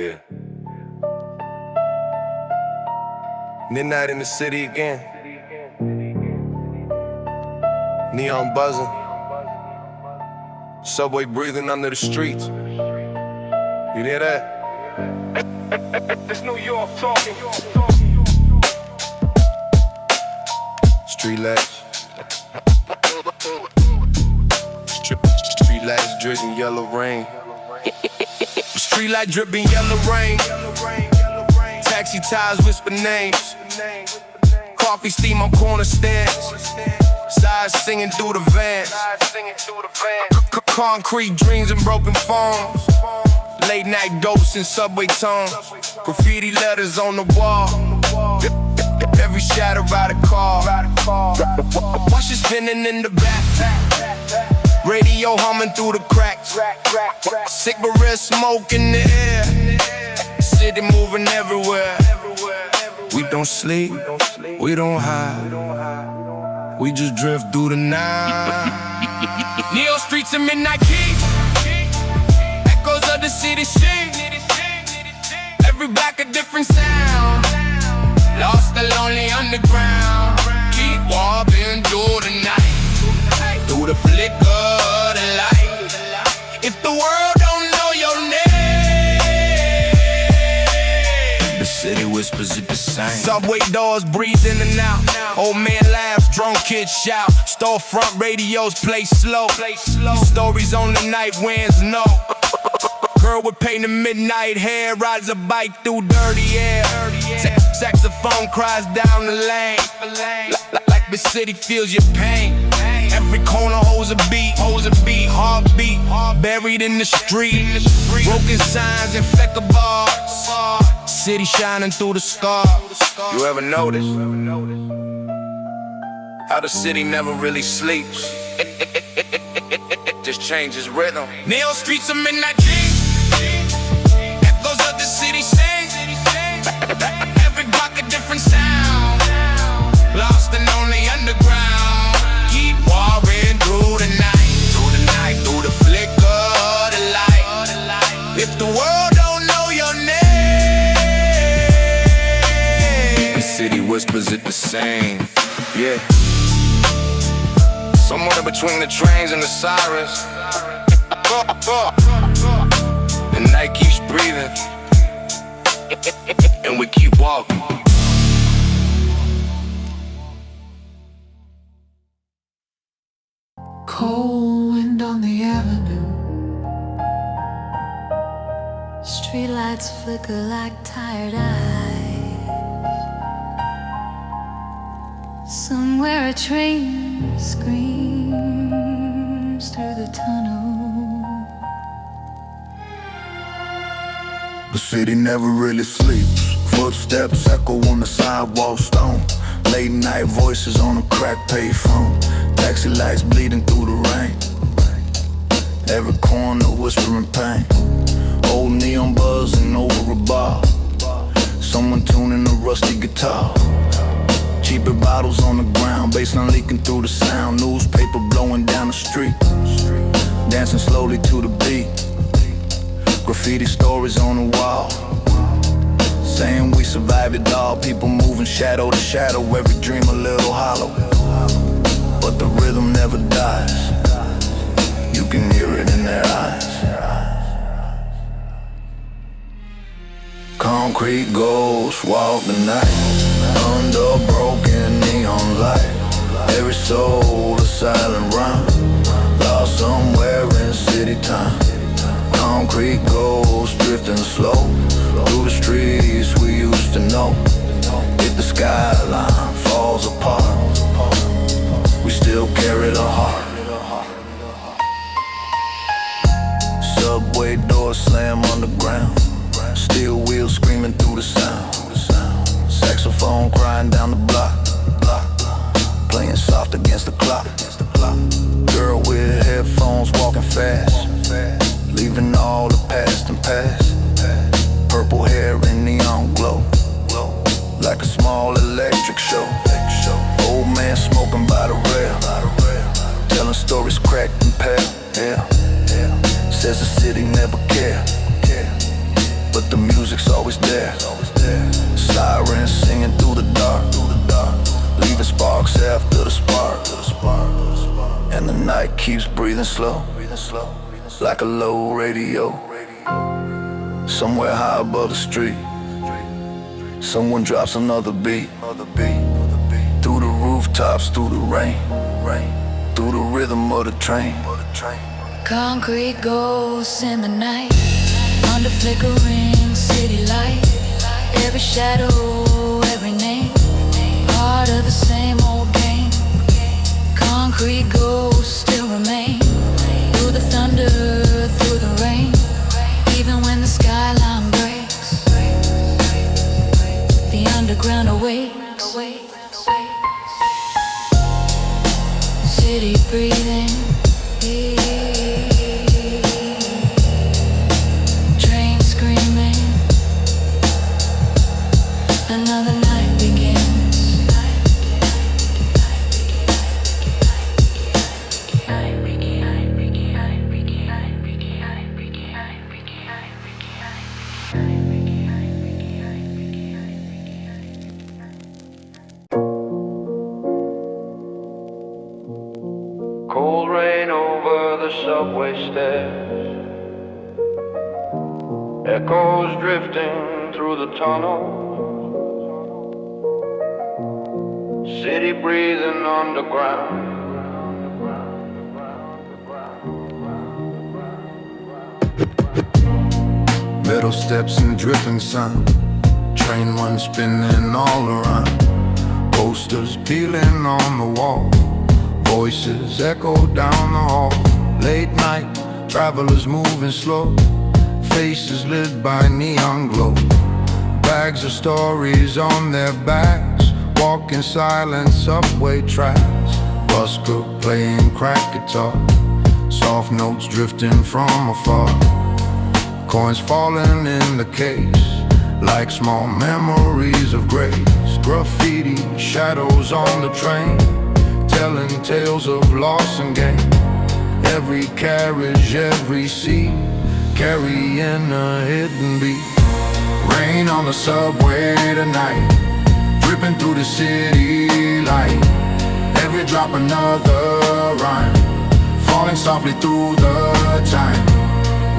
Yeah. Midnight in the city again. Neon buzzing. Subway breathing under the streets. You hear that? It's New York talking. Street lights. Street lights dripping yellow rain. Street light dripping yellow rain. Taxi tires whisper names. Coffee steam on corner stands. Sides singing through the vans. Concrete dreams and broken phones. Late night dose in subway tones. Graffiti letters on the wall. Every shadow by the car. Watch it spinning in the back. Radio humming through the cracks. Cigarette smoke in the air. City moving everywhere. We don't sleep, we don't hide. We just drift through the night. Neon streets and midnight key. Echoes of the city shake. Every block a different sound. Lost the lonely underground. Keep walking through the night. Through the flicker of the light. If the world don't know your name, the city whispers it the same. Subway doors breathe in and out. Old man laughs, drunk kids shout. Storefront radios play slow. Stories on the night winds know. Girl with painted midnight hair rides a bike through dirty air. Saxophone cries down the lane. Like the city feels your pain. Every corner holds a beat, heartbeat, buried in the street. Broken signs, infected bars. City shining through the scars. You ever notice how the city never really sleeps? Just changes rhythm. Neon streets of midnight dreams. Echoes of the city sing. Every block a different sound. Lost and only underground. Keep walking through the night. Through the flicker of the light. If the world don't know your name, the city whispers it the same. Yeah. Somewhere between the trains and the sirens. The night keeps breathing, and we keep walking. Cold wind on the avenue. Streetlights flicker like tired eyes. Somewhere a train screams through the tunnel. The city never really sleeps. Footsteps echo on the sidewalk stone. Late night voices on a cracked payphone. Taxi lights bleeding through the rain. Every corner whispering pain. Old neon buzzing over a bar. Someone tuning a rusty guitar. Cheaper bottles on the ground, bassline leaking through the sound. Newspaper blowing down the street. Dancing slowly to the beat. Graffiti stories on the wall, saying we survived it all. People moving shadow to shadow, every dream a little hollow. But the rhythm never dies. You can hear it in their eyes. Concrete ghosts walk the night under broken neon light. Every soul a silent rhyme, lost somewhere in city time. Concrete ghosts drifting slow through the streets we used to know. If the skyline falls apart, we still carry the heart. Subway doors slam underground. Steel wheels screaming through the sound. Saxophone crying down the block. Playing soft against the clock. Girl with headphones walking fast, leaving all the past and past. Purple hair and neon glow, like a small electric show. Old man smoking by the rail, telling stories cracked and pale. Yeah. Says the city never cared. but the music's always there. Sirens singing through the dark, leaving sparks after the spark. And the night keeps breathing slow, like a low radio. Somewhere high above the street, someone drops another beat. Through the rooftops, through the rain, through the rhythm of the train. Concrete ghosts in the night, under flickering city light. Every shadow, every name, part of the same old game. Concrete ghosts still remain, through the thunder, through the rain. Even when the skyline breaks, the underground awakes. City breathing, train screaming. Another night begins. Cold rain over the subway stairs, echoes drifting through the tunnel, city breathing underground. Metal steps and dripping sound, train one spinning all around. Posters peeling on the wall, voices echo down the hall. Late night, travelers moving slow, faces lit by neon glow. Bags of stories on their backs, walk in silent subway tracks. Bus cook playing crack guitar, soft notes drifting from afar. Coins falling in the case, like small memories of grace. Graffiti, shadows on the train, telling tales of loss and gain. Every carriage, every seat, carrying a hidden beat. Rain on the subway tonight, dripping through the city light. Every drop another rhyme, falling softly through the time.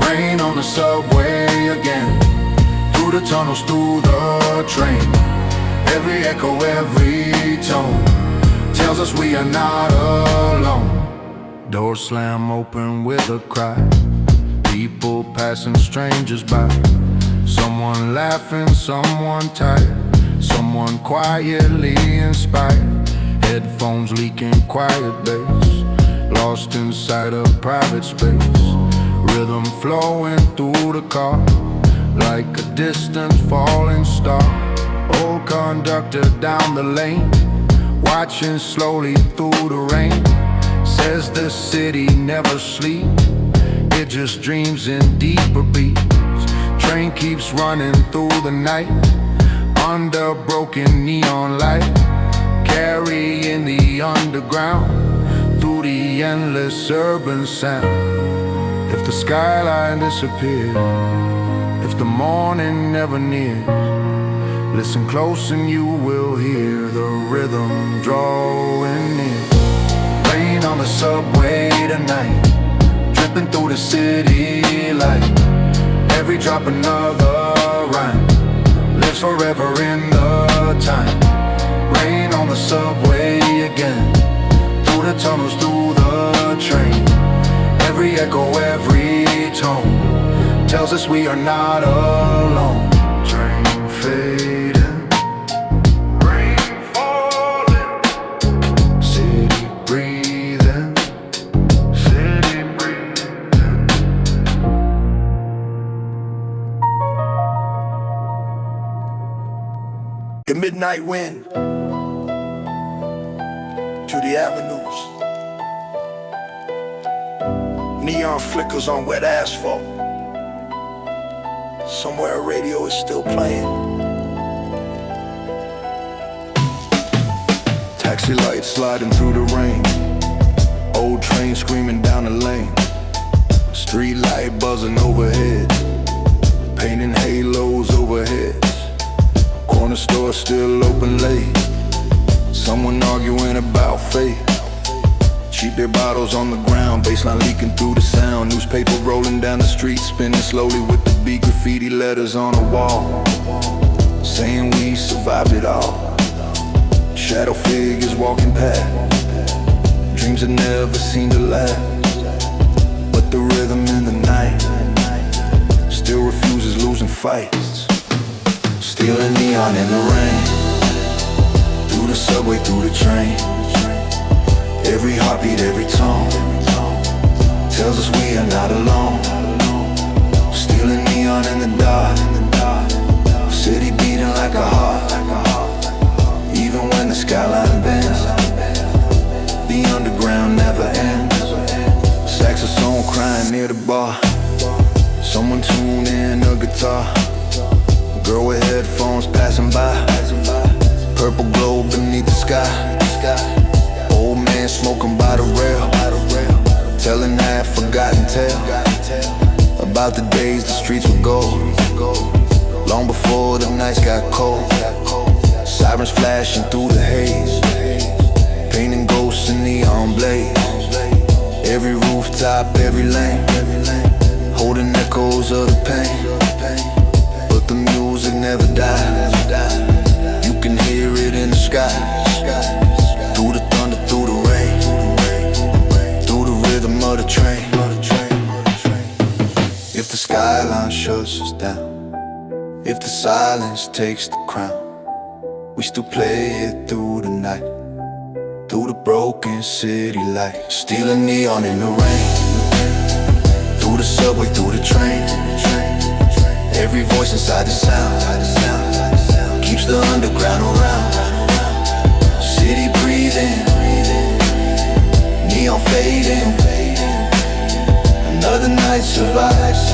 Rain on the subway again, through the tunnels, through the train. Every echo, every tone tells us we are not alone. Doors slam open with a cry, people passing, strangers by. Someone laughing, someone tired, someone quietly inspired. Headphones leaking quiet bass, lost inside a private space. Rhythm flowing through the car, like a distant falling star. Old conductor down the lane, watching slowly through the rain. Says the city never sleeps, it just dreams in deeper beats. Train keeps running through the night, under broken neon light, carrying the underground through the endless urban sound. If the skyline disappeared, if the morning never nears, listen close and you will hear the rhythm drawing near. Rain on the subway tonight, dripping through the city light. Every drop another rhyme, lives forever in the time. Rain on the subway again, through the tunnels, through the train. Every echo, every tone tells us we are not alone. Train fading, Rain falling, city breathing. city breathing. The midnight wind to the avenues. Neon flickers on wet asphalt. Somewhere a radio is still playing. Taxi lights sliding through the rain. Old train screaming down the lane. Street light buzzing overhead. painting halos overhead. Corner store still open late. Someone arguing about fate. Cheap beer bottles on the ground, bassline leaking through the sound. Newspaper rolling down the street, spinning slowly with the beat. Graffiti letters on the wall, saying we survived it all. Shadow figures walking past, dreams that never seem to last. But the rhythm in the night still refuses losing fights. Stealing neon in the rain, through the subway, through the train. Every heartbeat, every tone tells us we are not alone. Stealing neon in the dark, city beating like a heart. Even when the skyline bends, the underground never ends. Saxophone crying near the bar, someone tune in a guitar. Girl with headphones passing by, purple glow beneath the sky. Old man smoking by the rail, telling half-forgotten tale about the days the streets were gold, long before the nights got cold. Sirens flashing through the haze, painting ghosts in neon blaze. Every rooftop, every lane, holding echoes of the pain. But the music never dies, you can hear it in the sky. Through the thunder, through the rain, through the rhythm of the train. If the skyline shuts us down, if the silence takes the crown, we still play it through the night, through the broken city lights. Stealing neon in the rain, through the subway, through the train. Every voice inside the sound keeps the underground around. City breathing, neon fading. Another night survives.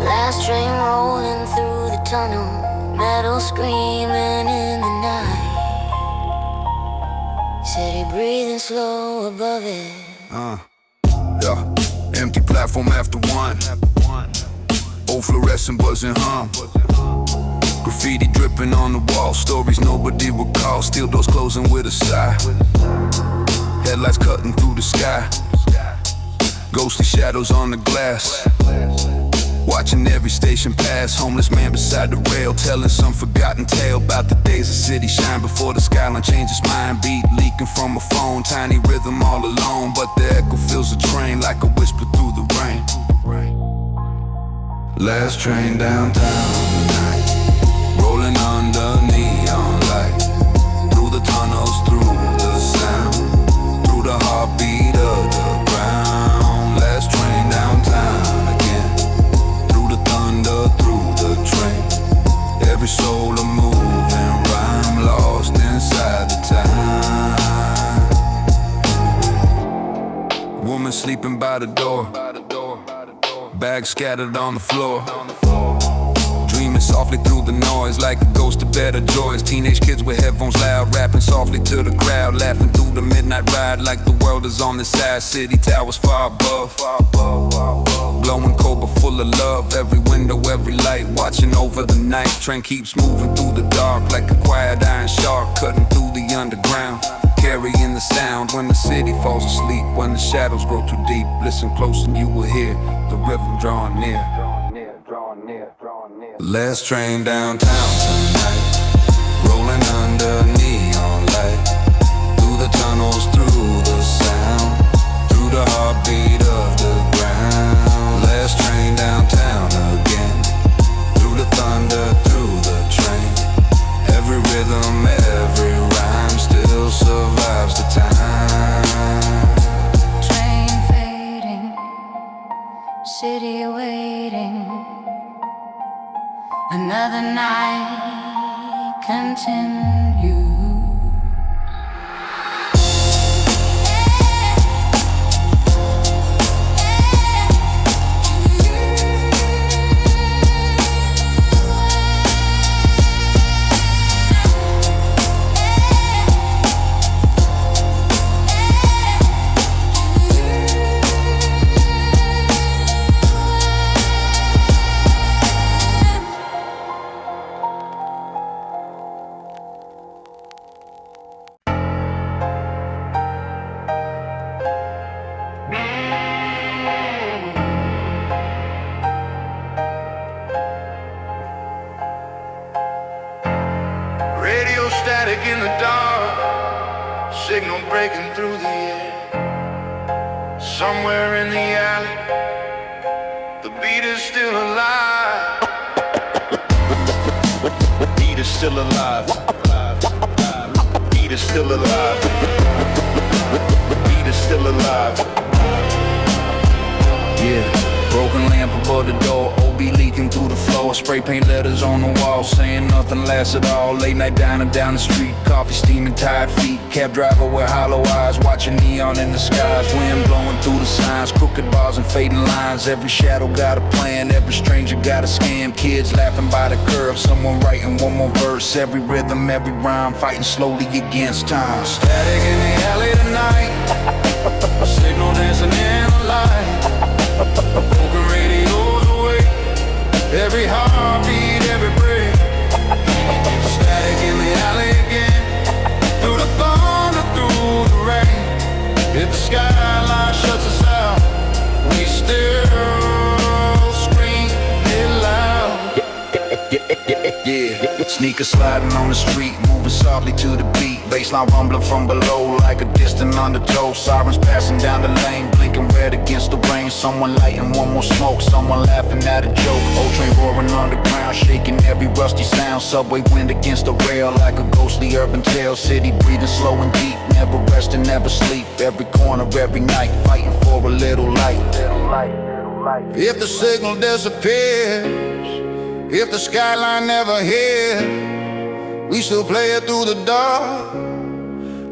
Last train rolling through the tunnel, metal screaming in the night. City breathing slow above it. Yeah, empty platform after one. Old fluorescent buzzing hum. Graffiti dripping on the wall, stories nobody recalls. Steel doors closing with a sigh. Headlights cutting through the sky. Ghostly shadows on the glass. Watching every station pass, homeless man beside the rail, telling some forgotten tale about the days the city shine before the skyline changes mind. Beat leaking from a phone, tiny rhythm all alone, but the echo fills the train like a whisper through the rain. Last train downtown tonight, rolling under neon light, through the tunnels, through the sound, through the heartbeat of the ground. Last train downtown again, through the train. Every soul a moving rhyme, lost inside the time. Woman sleeping by the door, bags scattered on the floor. Dreaming softly through the noise like a ghost of better joys. Teenage kids with headphones loud, rapping softly to the crowd, laughing through the midnight ride like the world is on the side. City towers far above, glowing cold but full of love. Every window, every light, watching over the night. Train keeps moving through the dark like a quiet iron shark, cutting through the underground, carrying the sound. When the city falls asleep, when the shadows grow too deep, listen close and you will hear the rhythm drawing near. Last train downtown tonight, rolling under neon light, through the tunnels, through the sound, through the heartbeat of the ground. Last train downtown again, through the thunder, through the train. Every rhythm, every rhyme still survives the time. Train fading, city waiting. Another night continues. breaking through the air. Somewhere in the alley, the beat is still alive. Beat is still alive. Beat is still alive. Beat is still alive. Yeah, broken lamp above the door, OB leaking through the floor. Spray paint letters on the wall, saying nothing lasts at all. Late night dining down the street, coffee steaming, tired feet. Cab driver with hollow eyes, watching neon in the skies. Wind blowing through the signs, crooked bars and fading lines. Every shadow got a plan, every stranger got a scam. Kids laughing by the curb, someone writing one more verse. Every rhythm, every rhyme, fighting slowly against time. Static in the alley tonight, a signal dancing in the light. Broken radios awake, every heartbeat, every break. Static in the alley again, through the thunder, through the rain. If the skyline shuts us out, we still scream it loud. Yeah, sneakers sliding on the street, moving softly to the beat. Bassline rumbling from below like a distant undertow. Sirens passing down the lane, blinking red against the rain. Someone lighting one more smoke, someone laughing at a joke. Old train roaring underground, shaking every rusty sound. Subway wind against the rail like a ghostly urban tale. City breathing slow and deep, never resting, never sleep. Every corner, every night, fighting for a little light. If the signal disappears, if the skyline never hits, we still play it through the dark,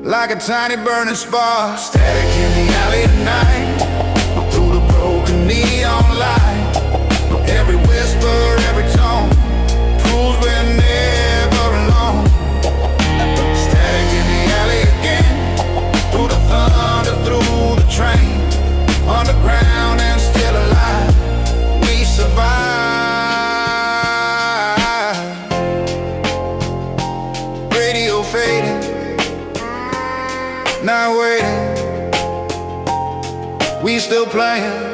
like a tiny burning spark. Static in the alley tonight, through the broken neon light. Every whisper, every tone, proves we're never alone. Static in the alley again, through the thunder, through the train. Underground and still alive, we survive. Radio fading, not waiting, we still playing.